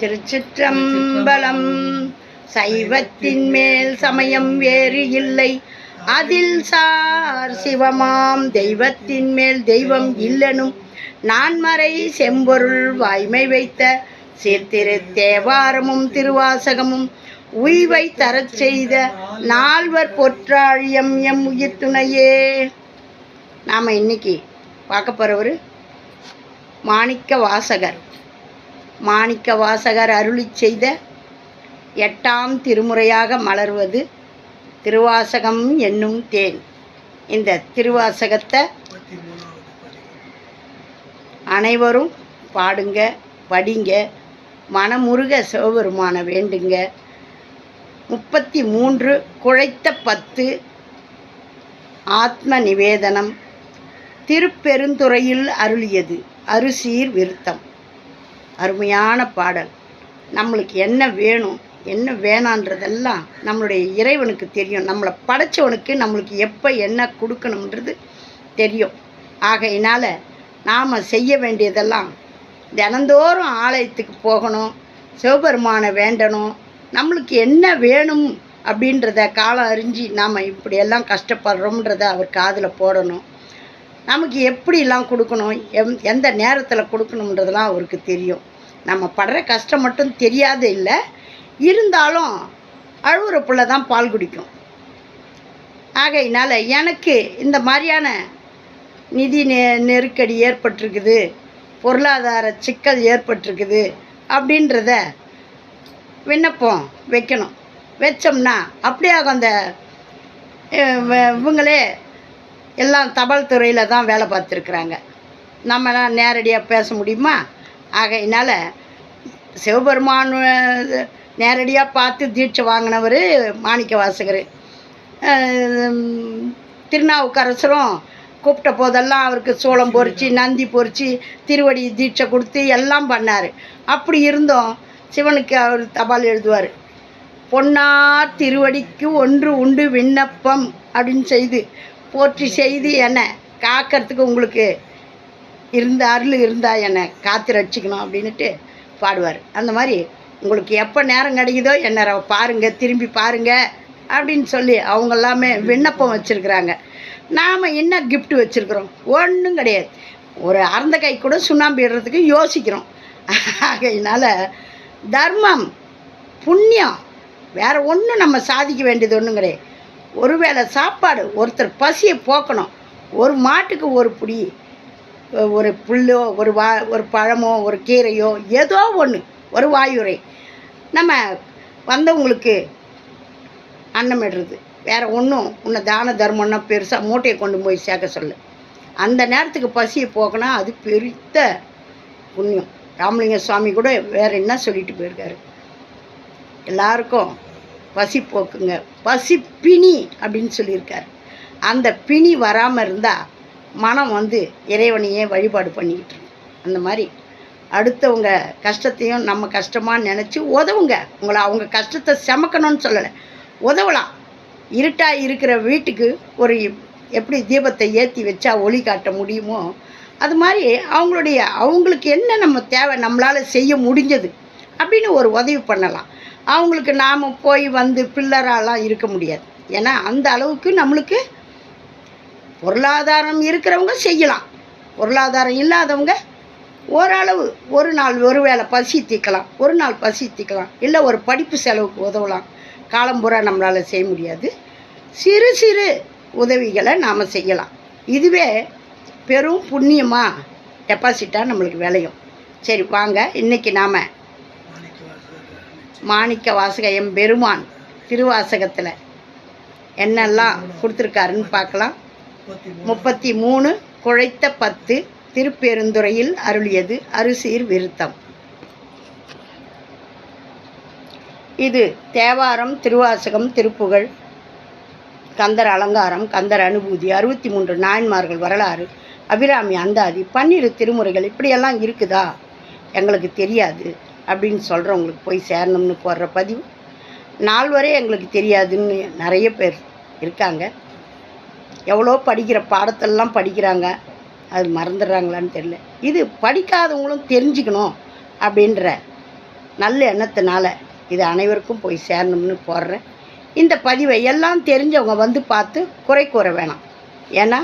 திருச்சிற்றம்பலம். சைவத்தின் மேல் சமயம் வேறு இல்லை, அதில் சார் சிவமாம் தெய்வத்தின் மேல் தெய்வம் இல்லனும் நான்மறை செம்பொருள் வாய்மை வைத்த சீர்திரு தேவாரமும் திருவாசகமும் உய்வை தரச் செய்த நால்வர் பொற்றாழியம் எம் உயிர் துணையே. நாம் இன்னைக்கு பார்க்க போகிறவர் மாணிக்க வாசகர். மாணிக்க வாசகர் அருளி செய்த 8ஆம் திருமுறையாக மலர்வது திருவாசகம் என்னும் தேன். இந்த திருவாசகத்தை அனைவரும் பாடுங்க, படிங்க, மனமுருக சிவபெருமான வேண்டுங்க. 33 குழைத்த 10 ஆத்ம நிவேதனம் திருப்பெருந்துறையில் அருளியது அருசீர் விருத்தம். அருமையான பாடல். நம்மளுக்கு என்ன வேணும் என்ன வேணான்றதெல்லாம் நம்மளுடைய இறைவனுக்கு தெரியும். நம்மளை படைச்சவனுக்கு நம்மளுக்கு எப்போ என்ன கொடுக்கணுன்றது தெரியும். ஆகையினால் நாம் செய்ய வேண்டியதெல்லாம் தினந்தோறும் ஆலயத்துக்கு போகணும், சிவபெருமானை வேண்டணும். நம்மளுக்கு என்ன வேணும் அப்படின்றத காலம் அறிஞ்சு நாம் இப்படியெல்லாம் கஷ்டப்படுறோம்ன்றத அவர் காதில் போடணும். நமக்கு எப்படிலாம் கொடுக்கணும், எந்த நேரத்தில் கொடுக்கணுன்றதெல்லாம் அவருக்கு தெரியும். நம்ம படுற கஷ்டம் மட்டும் தெரியாது இல்லை, இருந்தாலும் அழுகுற புள்ள தான் பால் குடிக்கும். ஆகையினால் எனக்கு இந்த மாதிரியான நிதி நெருக்கடி ஏற்பட்டிருக்குது, பொருளாதார சிக்கல் ஏற்பட்டிருக்குது அப்படின்றத விண்ணப்பம் வைக்கணும். வச்சோம்னா அப்படியே அந்த இவங்களே எல்லாம் தபால் துறையில் தான் வேலை பார்த்துருக்குறாங்க. நம்மளாம் நேரடியாக பேச முடியுமா? ஆகையினால் சிவபெருமான் நேரடியாக பார்த்து தீட்சை வாங்கினவர் மாணிக்க வாசகர். திருநாவுக்கரசரும் கூப்பிட்ட போதெல்லாம் அவருக்கு சோளம் பொறிச்சு நந்தி பொறிச்சு திருவடி தீட்சை கொடுத்து எல்லாம் பண்ணார். அப்படி இருந்தோம் சிவனுக்கு அவர் தபால் எழுதுவார். பொன்னார் திருவடிக்கு ஒன்று உண்டு விண்ணப்பம் அப்படின்னு செய்து போற்றி செய்து என்னை காக்கிறதுக்கு உங்களுக்கு இருந்த அருள் இருந்தால் என்னை காத்து ரட்சிக்கணும் அப்படின்ட்டு பாடுவார். அந்த மாதிரி உங்களுக்கு எப்போ நேரம் கிடைக்குதோ என்னை பாருங்கள், திரும்பி பாருங்கள் அப்படின்னு சொல்லி அவங்க எல்லாமே விண்ணப்பம் வச்சுருக்குறாங்க. நாம் என்ன கிஃப்ட் வச்சுருக்குறோம்? ஒன்றும் கிடையாது. ஒரு அறந்த கை கூட சுண்ணாம்பு இடுறதுக்கு யோசிக்கிறோம். ஆகையினால் தர்மம் புண்ணியம் வேறு ஒன்றும் நம்ம சாதிக்க வேண்டியது ஒன்றும் கிடையாது. ஒருவேளை சாப்பாடு, ஒருத்தர் பசியை போக்கணும், ஒரு மாட்டுக்கு ஒரு புடி, ஒரு புல்லோ ஒரு பழமோ ஒரு கீரையோ ஏதோ ஒன்று, ஒரு வாயுரை நம்ம வந்தவங்களுக்கு அன்னமிடுறது. வேறு ஒன்றும் உன்னை தான தர்மம்னா பெருசாக மூட்டையை கொண்டு போய் சேர்க்க சொல்லு. அந்த நேரத்துக்கு பசியை போக்கினா அது பெருத்த புண்ணியம். ராமலிங்க சுவாமி கூட வேறு என்ன சொல்லிட்டு போயிருக்காரு, எல்லாருக்கும் பசி போக்குங்க, பசி பிணி அப்படின்னு சொல்லியிருக்காரு. அந்த பிணி வராமல் இருந்தால் மனம் இறைவனையே வழிபாடு பண்ணிக்கிட்டு இருக்கு. அந்த மாதிரி அடுத்தவங்க கஷ்டத்தையும் நம்ம கஷ்டமாக நினச்சி உதவுங்க. அவங்க கஷ்டத்தை செமக்கணும்னு சொல்லலை, உதவலாம். இருட்டாக இருக்கிற வீட்டுக்கு ஒரு எப்படி தீபத்தை ஏற்றி வச்சா ஒளி காட்ட முடியுமோ அது மாதிரி அவங்களுக்கு என்ன நம்ம தேவை, நம்மளால் செய்ய முடிஞ்சது அப்படின்னு ஒரு உதவி பண்ணலாம். அவங்களுக்கு நாம் போய் பில்லராலாம் இருக்க முடியாது. ஏன்னா அந்த அளவுக்கு நம்மளுக்கு பொருளாதாரம் இருக்கிறவங்க செய்யலாம், பொருளாதாரம் இல்லாதவங்க ஓரளவு ஒரு நாள் ஒரு வேளை பசி தீர்க்கலாம், ஒரு நாள் பசி தீர்க்கலாம், இல்லை ஒரு படிப்பு செலவுக்கு உதவலாம். காலம்புறா நம்மளால் செய்ய முடியாது. சிறு சிறு உதவிகளை நாம் செய்யலாம். இதுவே பெரும் புண்ணியமாக டெபாசிட்டாக நம்மளுக்கு விளையும். சரி வாங்க, இன்றைக்கி நாம் மாணிக்க வாசக எம்பெருமான் திருவாசகத்தில் என்னெல்லாம் கொடுத்துருக்காருன்னு பார்க்கலாம். 33 குழைத்த 10 திருப்பெருந்துறையில் அருளியது அருசீர் விருத்தம். இது தேவாரம், திருவாசகம், திருப்புகழ், கந்தர் அலங்காரம், கந்தர் அனுபூதி, 63 நாயன்மார்கள் வரலாறு, அபிராமி அந்தாதி, 12 திருமுறைகள் இப்படியெல்லாம் இருக்குதா எங்களுக்கு தெரியாது அப்படின்னு சொல்கிறவங்களுக்கு போய் சேரணும்னு போடுற பதிவு. நால்வரே எங்களுக்கு தெரியாதுன்னு நிறைய பேர் இருக்காங்க. எவ்வளோ படிக்கிற பாடத்தெல்லாம் படிக்கிறாங்க, அது மறந்துடுறாங்களான்னு தெரியல. இது படிக்காதவங்களும் தெரிஞ்சுக்கணும் அப்படின்ற நல்ல எண்ணத்தினால இது அனைவருக்கும் போய் சேரணும்னு போடுறேன். இந்த பதிவை எல்லாம் தெரிஞ்சவங்க வந்து பார்த்து குறை கூற வேணாம். ஏன்னா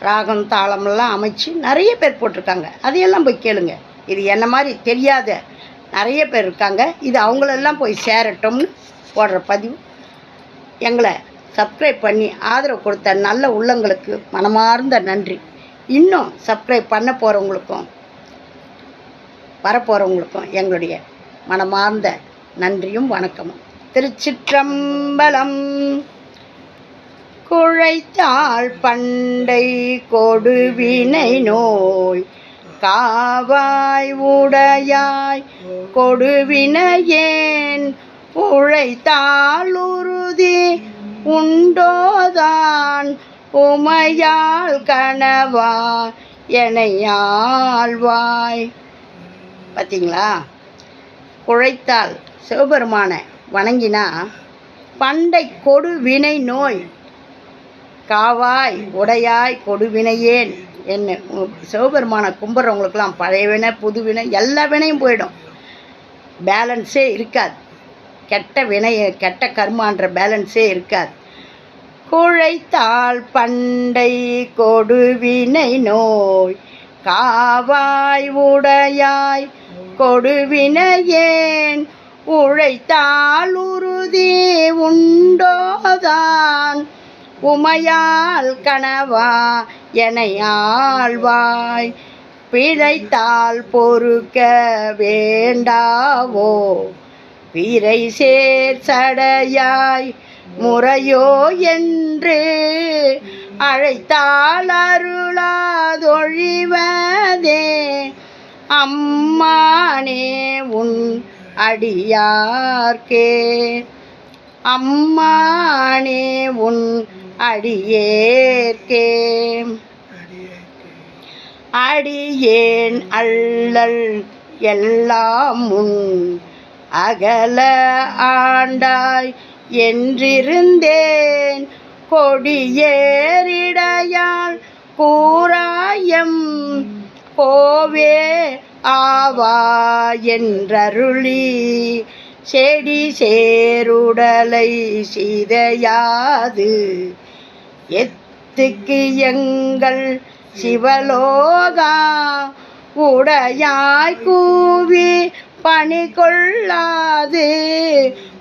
ராகம் தாளமெல்லாம் அமைச்சு நிறைய பேர் போட்டிருக்காங்க, அதையெல்லாம் போய் கேளுங்க. இது என்ன மாதிரி தெரியாத நிறைய பேர் இருக்காங்க, இது அவங்களெல்லாம் போய் சேரட்டும்னு போடுற பதிவு. எங்களை சப்ஸ்கிரைப் பண்ணி ஆதரவு கொடுத்த நல்ல உள்ளங்களுக்கு மனமார்ந்த நன்றி. இன்னும் சப்ஸ்கிரைப் பண்ண போகிறவங்களுக்கும் வரப்போகிறவங்களுக்கும் எங்களுடைய மனமார்ந்த நன்றியும் வணக்கமும். திருச்சிற்றம்பலம். குழைத்தாள் பண்டை கொடுவினை நோய் காவாய் உடையாய் கொடுவினையேன் உழைத்தாள் உறுதி உண்டோதான் உமையாள் கணவா எனையாழ்வாய். பார்த்தீங்களா? குழைத்தால் சிவபெருமானை வணங்கினா பண்டை கொடுவினை நோய் காவாய் உடையாய் கொடுவினையேன் என்ன சிவபெருமானை கும்பிட்றவங்களுக்கெல்லாம் பழைய வினை புது வினை எல்லா வினையும் போயிடும். பேலன்ஸே இருக்காது. கெட்ட வினை கெட்ட கர்மான்ற பேலன்ஸே இருக்காது. குழைத்தால் பண்டை கொடுவினை நோய் காவாய் உடையாய் கொடுவினையேன் உழைத்தால் உறுதி உண்டோதான் உமையாள் கணவா எனையாழ்வாய். பிழைத்தால் பொறுக்க வேண்டாவோ பிறை சேர் சடையாய் முறையோ என்று அழைத்தால் அருளாதொழிவதே அம்மானே உன் அடியார்க்கே. அம்மானே உன் அடியேற்கே. அடியேன் அல்லல் எல்லாம் உன் அகல ஆண்டாய் என்றிருந்தேன் கொடியேறிடையால் கூராயம் கோவே ஆவா என்றருளி செடி சேருடலை சிதையாது எத்துக்கு எங்கள் சிவலோகா உடையாய் கூவி பணி கொள்ளாது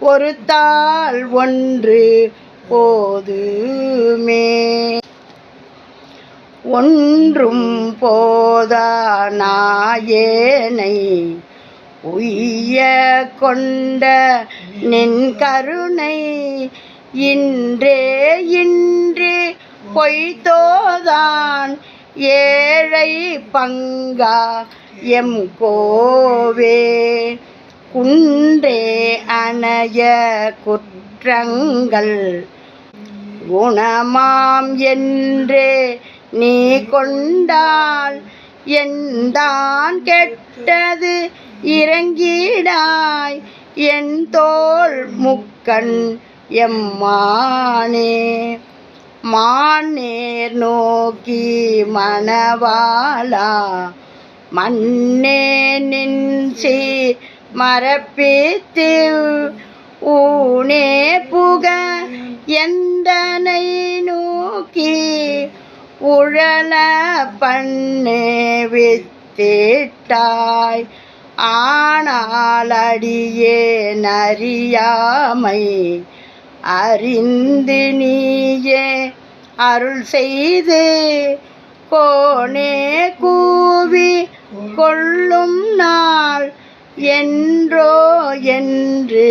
ஒரு தாள் ஒன்று போதுமே. ஒன்றும் போதா நாயேனை உய்ய கொண்ட நின் கருணை இன்றே இன்றி பொய்தோதான் ஏழை பங்கா எம் கோவே. குன்றே அணைய குற்றங்கள் குணமாம் என்றே நீ கொண்டால் என்தான் கெட்டது இறங்கிடாய் என் தோள் முக்கண் எம்மானே. மானேர் நோக்கி மணவாளா மண்ணே நின்சி மரப்பித்து ஊனே புக எந்தனை நோக்கி உழல பண்ணே வித்திட்டாய். ஆனால் அடியே நறியாமை அறிந்து நீயே அருள் செய்து கோனே கூவி கொள்ளும் நாள் என்றோ என்று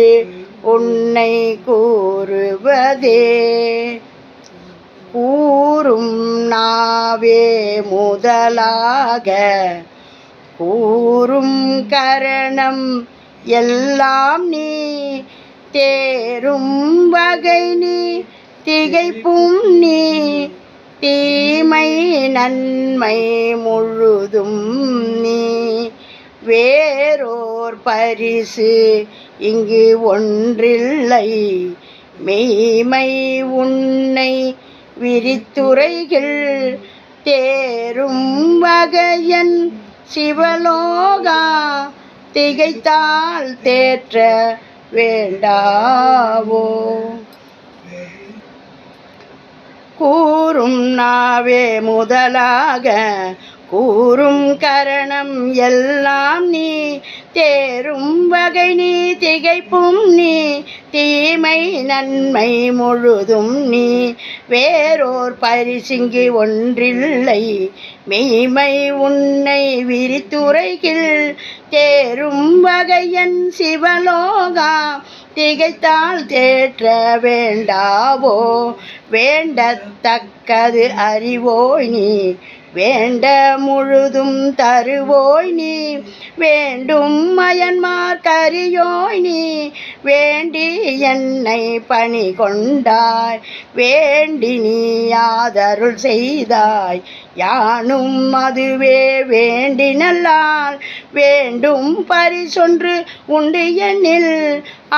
உன்னை கூறுவதே. கூறும் நாவே முதலாக கூறும் கரணம் எல்லாம் நீ தேரும் வகை நீ திகைப்பும் நீ தீமை நன்மை முழுதும் நீ. வேறோர் பரிசு இங்கு ஒன்றில்லை மெய்மை உன்னை விரித்துரைகள் தேரும் வகையன் சிவலோகா திகைத்தால் தேற்ற வேண்டாவோ. கூறும் நாவே முதலாக கூறும் கரணம் எல்லாம் நீ, தேரும் வகை நீ திகைப்பும் நீ, தீமை நன்மை முழுதும் நீ, வேறோர் பரிசிங்கி ஒன்றில்லை மெய்மை உன்னை விரித்துரைகில், தேரும் வகையன் சிவலோகா திகைத்தால் தேற்ற வேண்டாவோ. வேண்டத்தக்கது அறிவோய் நீ, வேண்ட முழுதும் தருவோய் நீ, வேண்டும் மயன்மார் கரியோய் நீ, வேண்டி என்னை பணி கொண்டாய், வேண்டி நீ யாதருள் செய்தாய், யானும் அதுவே வேண்டி நல்லால், வேண்டும் பரிசொன்று உண்டு எண்ணில்,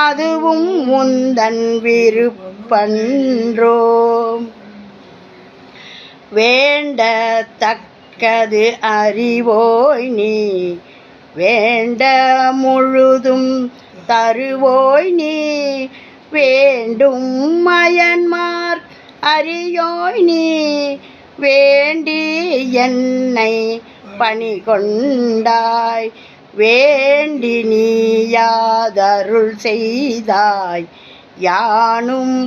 அதுவும் உந்தன் விருப்பன்றோ. வேண்டத்தக்கது அறிவோய் நீ, வேண்ட முழுதும் தருவோய் நீ, வேண்டும் மயன்மார் அறியோய் நீ, வேண்டி என்னை பணி கொண்டாய், வேண்டி நீ யாதருள் செய்தாய், யானும்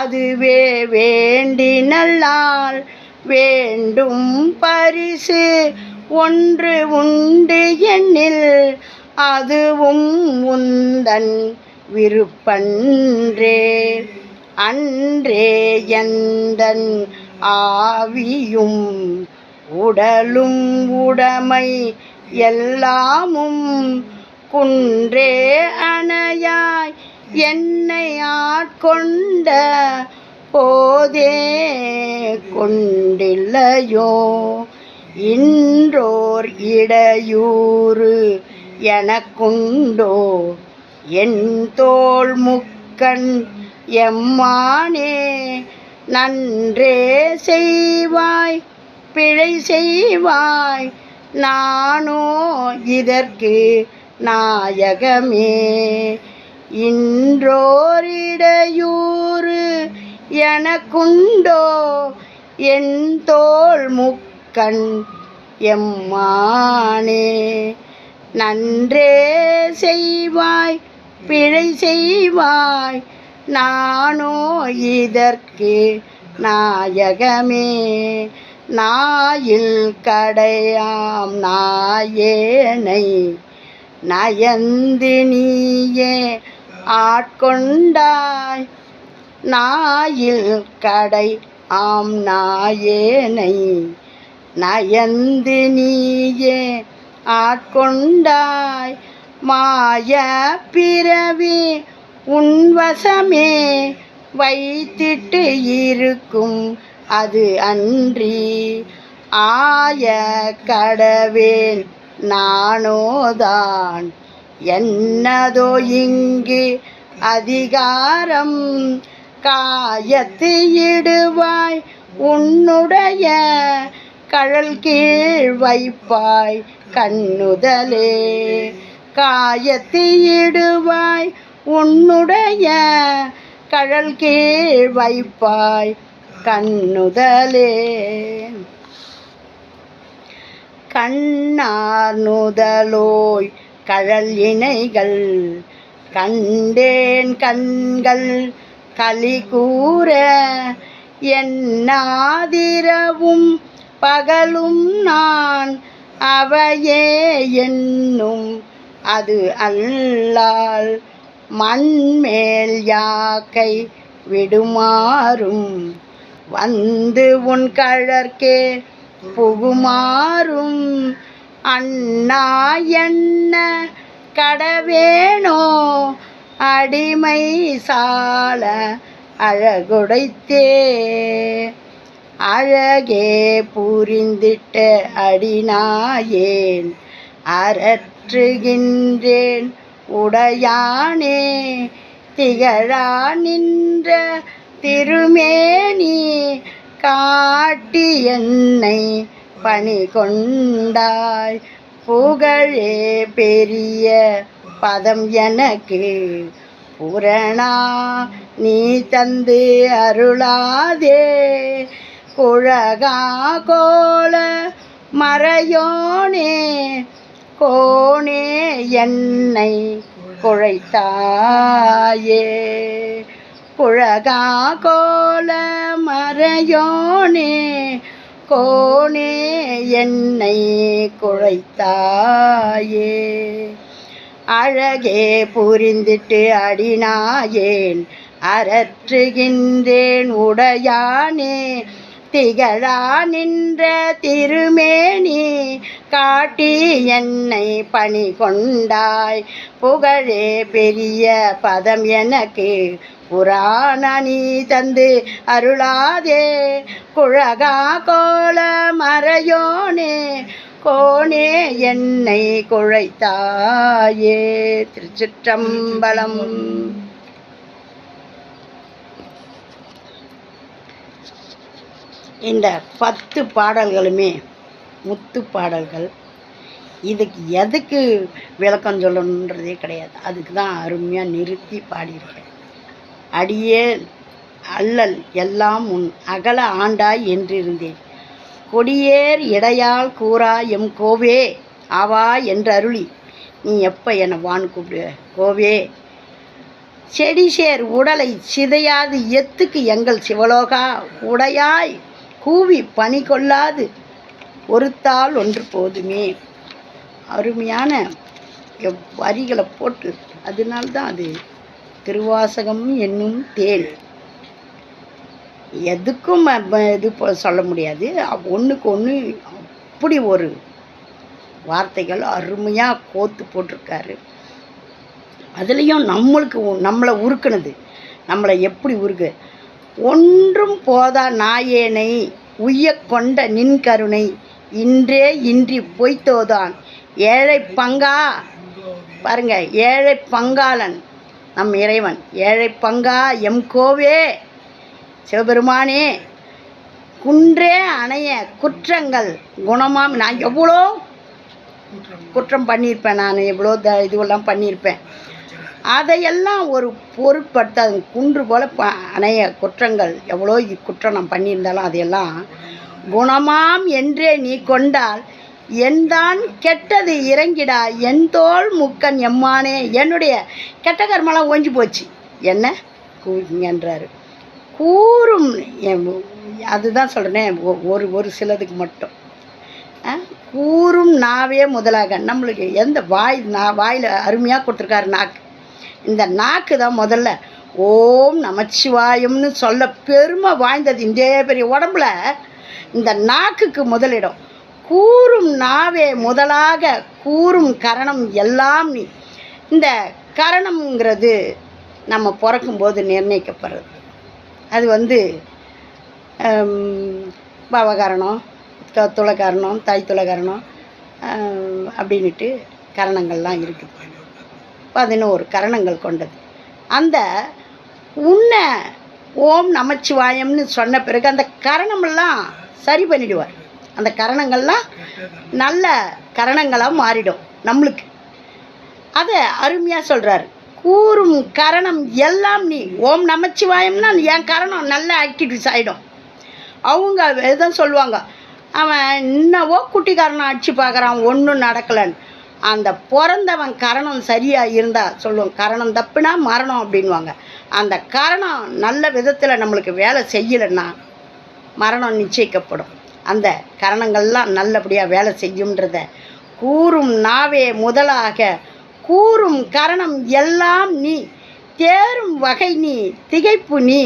அதுவே வேண்டி நல்லால், வேண்டும் பரிசு ஒன்று உண்டு எண்ணில், அதுவும் உந்தன் விருப்பன்றே. அன்றே எந்தன் ஆவியும் உடலும் உடைமை எல்லாமும், குன்றே அணையாய் என்னை ஆட்கொண்ட போதே கொண்டில்லையோ. இன்றோர் இடையூறு எனக்குண்டோ, என் தோள் முக்கண் எம்மானே, நன்றே செய்வாய் பிழை செய்வாய், நானோ இதற்கு நாயகமே. இன்றோர் இடையூறு எனக்குண்டோ, என் தோள் முக்கண் எம்மானே, நன்றே செய்வாய் பிழை செய்வாய், நானோ இதற்கு நாயகமே. நாயில் கடையாம் நாயேனை நயந்து நீயே ஆட்கொண்டாய், நாயில் கடை ஆம் நாயேனை நயந்து நீயே ஆட்கொண்டாய், மாய பிறவி உன்வசமே வைத்திட்டு இருக்கும் அது அன்றி, ஆய கடவேன் நானோதான் என்னதோ இங்கு அதிகாரம், காயத்து இடுவாய் உன்னுடைய கழல் கீழ் வைப்பாய் கண்ணுதலே, காயத்து இடுவாய் உன்னுடைய கழல் கீழ் வைப்பாய் கண்ணுதலே. கண்ணார் நுதலோய் கழல் இணைகள் கண்டேன் கண்கள் களி கூற, என்னாதிரவும் பகலும் நான் அவையே என்னும் அது அல்லால், மண்மேல் யாக்கை விடுமாறும் வந்து உன் கழற்கே புகுமாறும், அண்ணா என்ன கடவேனோ அடிமை சால அழகுடைத்தே, அழகே புரிந்திட்ட அடிநாயேன் அரற்றுகின்றேன் உடையானே, திகழா நின்ற திருமேனி காட்டி என்னை பணி கொண்டாய், புகழே பெரிய பதம் எனக்கு புரணா நீ தந்து அருளாதே. குழகா கோல மறையோனே கோனே என்னை குழைத்தாயே. குழகா கோல மறையோனே கோனே என்னை குழைத்தாயே. அழகே புரிந்திட்டு அடினாயேன் அரற்றுகின்றேன் உடையானே. திகழா நின்ற திருமேனி காட்டி என்னை பணி கொண்டாய். புகழே பெரிய பதம் எனக்கு புராண நீ தந்து அருளாதே. குழகா கோல மறையோனே கோனே என்னை குழைத்தாயே. திருச்சிற்றம்பலம். இந்த 10 பாடல்களுமே முத்து பாடல்கள். இதுக்கு எதுக்கு விளக்கம் சொல்லணுன்றதே கிடையாது. அதுக்கு தான் அருமையாக நிறுத்தி பாடியிருக்கேன். அடியே அல்லல் எல்லாம் உன் அகல ஆண்டாய் என்றிருந்தேன். கொடியேர் இடையால் கூறா எம் கோவே ஆவா என்றருளி நீ எப்போ என்னை வான்னு கூப்பிடு கோவே. செடிசேர் உடலை சிதையாது எத்துக்கு எங்கள் சிவலோகா உடையாய் கூவி பணி கொள்ளாது ஒருத்தால் ஒன்று போதுமே. அருமையான வரிகளை போட்டு அதனால்தான் அது திருவாசகம் என்னும் தேன். எதுக்கும் இது சொல்ல முடியாது. ஒன்றுக்கு ஒன்று அப்படி ஒரு வார்த்தைகள் அருமையாக கோத்து போட்டிருக்காரு. அதுலேயும் நம்மளை உருக்குனது, நம்மளை எப்படி உருக்கு. ஒன்றும் போதா நாயேனை உய்ய கொண்ட நின் கருணை இன்றே இன்றி பொய்த்தோதான் ஏழை பங்கா. பாருங்க, ஏழை பங்காளன் நம் இறைவன். ஏழை பங்கா எம் கோவே சிவபெருமானே குன்றே அணைய குற்றங்கள் குணமாம். நான் எவ்வளோ குற்றம் பண்ணியிருப்பேன், நான் எவ்வளோ இதுவெல்லாம் பண்ணியிருப்பேன். அதையெல்லாம் ஒரு பொருட்படுத்த குன்று போல் அணைய குற்றங்கள் எவ்வளோ குற்றம் நான் பண்ணியிருந்தாலும் அதையெல்லாம் குணமாம் என்றே நீ கொண்டால் என்தான் கெட்டது இறங்கிடா என் தோல் முக்கன் எம்மானே. என்னுடைய கெட்ட கர்மெல்லாம் ஒஞ்சி போச்சு என்ன கூறுங்கன்றாரு. கூறும் அதுதான் சொல்கிறேன், ஒரு சிலதுக்கு மட்டும். கூறும் நாவே முதலாக நம்மளுக்கு எந்த வாயில் அருமையாக கொடுத்துருக்காரு நாக்கு. இந்த நாக்கு தான் முதல்ல ஓம் நமச்சிவாயம்னு சொல்ல பெருமை வாய்ந்தது. இந்த பெரிய உடம்புல இந்த நாக்குக்கு முதலிடம். கூறும் நாவே முதலாக கூறும் கரணம் எல்லாம் நீ. இந்த கரணம்ங்கிறது நம்ம பிறக்கும்போது நிர்ணயிக்கப்படுறது. அது பவகரணம், துளகரணம், தைத்துளகரணம் அப்படின்ட்டு கரணங்கள்லாம் இருக்குது. 11 கரணங்கள் கொண்டது. அந்த உன்னை ஓம் நமச்சிவாயம்னு சொன்ன பிறகு அந்த கரணமெல்லாம் சரி பண்ணிடுவார். அந்த கரணங்கள்லாம் நல்ல கரணங்களாக மாறிடும் நம்மளுக்கு. அதை அருமையாக சொல்கிறார். கூறும் கரணம் எல்லாம் நீ. ஓம் நமச்சிவாயம்னா என் கரணம் நல்ல ஆக்டிவிட்டிஸ் ஆகிடும். அவங்க எதுவும் சொல்லுவாங்க, அவன் இன்னவோ குட்டிக்காரனை அடிச்சு பார்க்குறான் ஒன்றும் நடக்கலைன்னு. அந்த பிறந்தவன் கரணம் சரியாக இருந்தால் சொல்லுவோம், கரணம் தப்புனா மரணம் அப்படின்வாங்க. அந்த கரணம் நல்ல விதத்தில் நம்மளுக்கு வேலை செய்யலைன்னா மரணம் நிச்சயிக்கப்படும். அந்த கரணங்கள்லாம் நல்லபடியாக வேலை செய்யும்ன்றத கூறும் நாவே முதலாக கூறும் கரணம் எல்லாம் நீ. தேரும் வகை நீ, திகைப்பு நீ,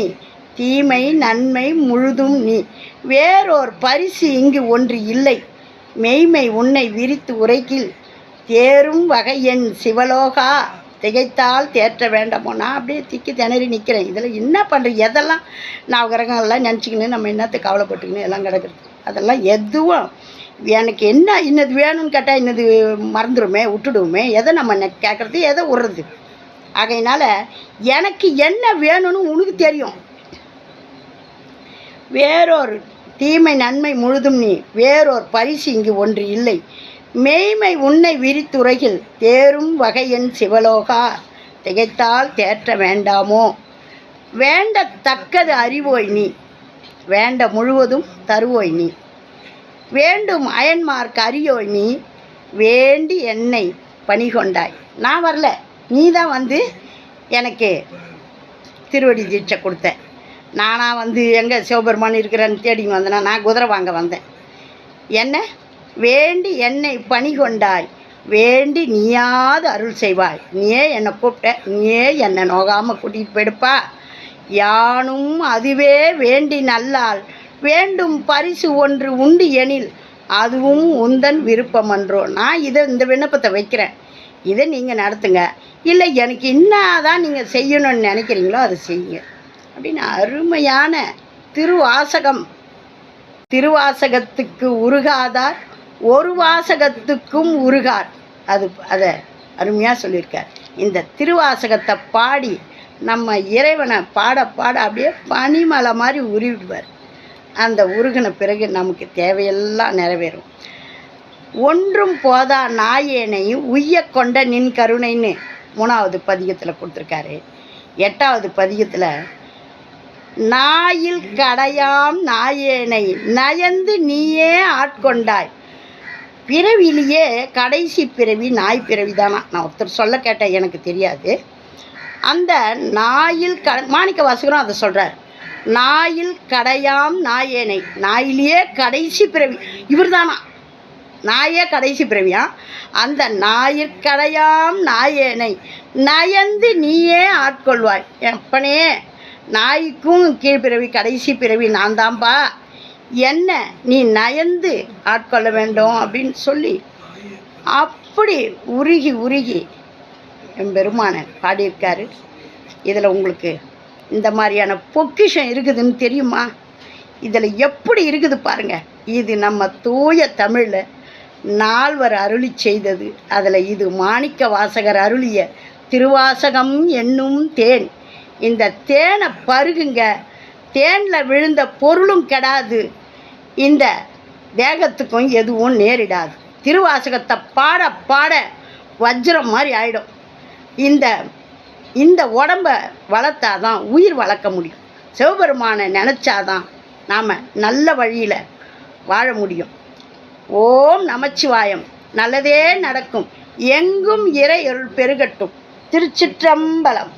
தீமை நன்மை முழுதும் நீ. வேறோர் பரிசு இங்கு ஒன்று இல்லை, மெய்மை உன்னை விரித்து உரைக்கில் தேரும் வகை என் சிவலோகா திகைத்தால் தேற்ற வேண்டாமோ. நான் அப்படியே திக்கி திணறி நிற்கிறேன். இதில் என்ன பண்ணுறது? எதெல்லாம் நவகிரகங்கள்லாம் நினச்சிக்கின்னு நம்ம என்னத்தை கவலைப்பட்டுக்கின்னு எல்லாம் கிடக்குறது. அதெல்லாம் எதுவும் எனக்கு என்ன இன்னது வேணும்னு கேட்டால் இன்னது மறந்துடுமே, விட்டுடுவோமே. எதை நம்ம கேட்குறது, எதை விடுறது? ஆகையினால எனக்கு என்ன வேணும்னு உனக்கு தெரியும். வேறொரு தீமை நன்மை முழுதும் நீ. வேறொரு பரிசு இங்கு ஒன்று இல்லை, மெய்மை உன்னை விரித்துரையில் தேரும் வகையன் சிவலோகா திகைத்தால் தேற்ற வேண்டாமோ. வேண்டத்தக்கது அறிவோய் நீ, வேண்ட முழுவதும் தருவோய் நீ. வேண்டும் அயன்மார்க்கு அறியோய் நீ, வேண்டி என்னை பணிகொண்டாய். நான் வரல, நீ தான் வந்து எனக்கு திருவடி தீட்சை கொடுத்த. நானாக வந்து எங்கே சிவபெருமான் இருக்கிறேன்னு தேடிங்க வந்தேன்னா, நான் குதிரை வாங்க வந்தேன். என்ன வேண்டி என்னை பணிகொண்டாய், வேண்டி நீயாவது அருள் செய்வாய். நீயே என்னை கூப்பிட்ட, நீயே என்னை நோகாமல் கூட்டிகிட்டு போயிடுப்பா. யானும் அதுவே வேண்டி நல்லால் வேண்டும் பரிசு ஒன்று உண்டு எனில் அதுவும் உந்தன் விருப்பமன்றோ. நான் இந்த விண்ணப்பத்தை வைக்கிறேன், இதை நீங்கள் நடத்துங்க. இல்லை எனக்கு இன்னாதான் நீங்கள் செய்யணும்னு நினைக்கிறீங்களோ அதை செய்யுங்க அப்படின்னு அருமையான திருவாசகம். திருவாசகத்துக்கு உருகாதார் ஒரு வாசகத்துக்கும் உருகார். அதை அருமையாக சொல்லியிருக்கார். இந்த திருவாசகத்தை பாடி நம்ம இறைவனை பாட பாட அப்படியே பனிமலை மாதிரி உருவிடுவார். அந்த உருகின பிறகு நமக்கு தேவையெல்லாம் நிறைவேறும். ஒன்றும் போதா நாயேனை உய்ய கொண்ட நின் கருணைன்னு 3வது பதிகத்தில் கொடுத்துருக்காரு. 8வது பதிகத்தில் நாயில் கடையாம் நாயேனை நயந்து நீயே ஆட்கொண்டாய். பிறவிலேயே கடைசி பிறவி நாய் பிறவி தானா. நான் ஒருத்தர் சொல்ல கேட்டேன், எனக்கு தெரியாது. அந்த நாயில் மாணிக்க வாசகரும் அதை சொல்கிறார். நாயில் கடையாம் நாயேனை, நாயிலேயே கடைசி பிறவி இவர் தானா. நாயே கடைசி பிறவியா. அந்த நாயிற்கடையாம் நாயேனை நயந்து நீயே ஆட்கொள்வாய். எப்பனே நாய்க்கும் கீழ்பிறவி கடைசி பிறவி நான் தான்பா, என்ன நீ நயந்து ஆட்கொள்ள வேண்டும் அப்படின்னு சொல்லி அப்படி உருகி உருகி எம்பெருமான பாடியிருக்காரு. இதில் உங்களுக்கு இந்த மாதிரியான பொக்கிஷம் இருக்குதுன்னு தெரியுமா? இதில் எப்படி இருக்குது பாருங்கள். இது நம்ம தூய தமிழில் நால்வர் அருளி செய்தது. அதில் இது மாணிக்க வாசகர் அருளிய திருவாசகம் என்னும் தேன். இந்த தேனை பருகுங்க, தேனில் விழுந்த பொருளும் கெடாது, இந்த தேகத்துக்கும் எதுவும் நேரிடாது. திருவாசகத்தை பாட பாட வஜ்ரம் மாதிரி ஆகிடும். இந்த உடம்பை வளர்த்தாதான் உயிர் வளர்க்க முடியும். சிவபெருமானை நினச்சாதான் நாம் நல்ல வழியில் வாழ முடியும். ஓம் நமச்சிவாயம். நல்லதே நடக்கும். எங்கும் இறை அருள் பெருகட்டும். திருச்சிற்றம்பலம்.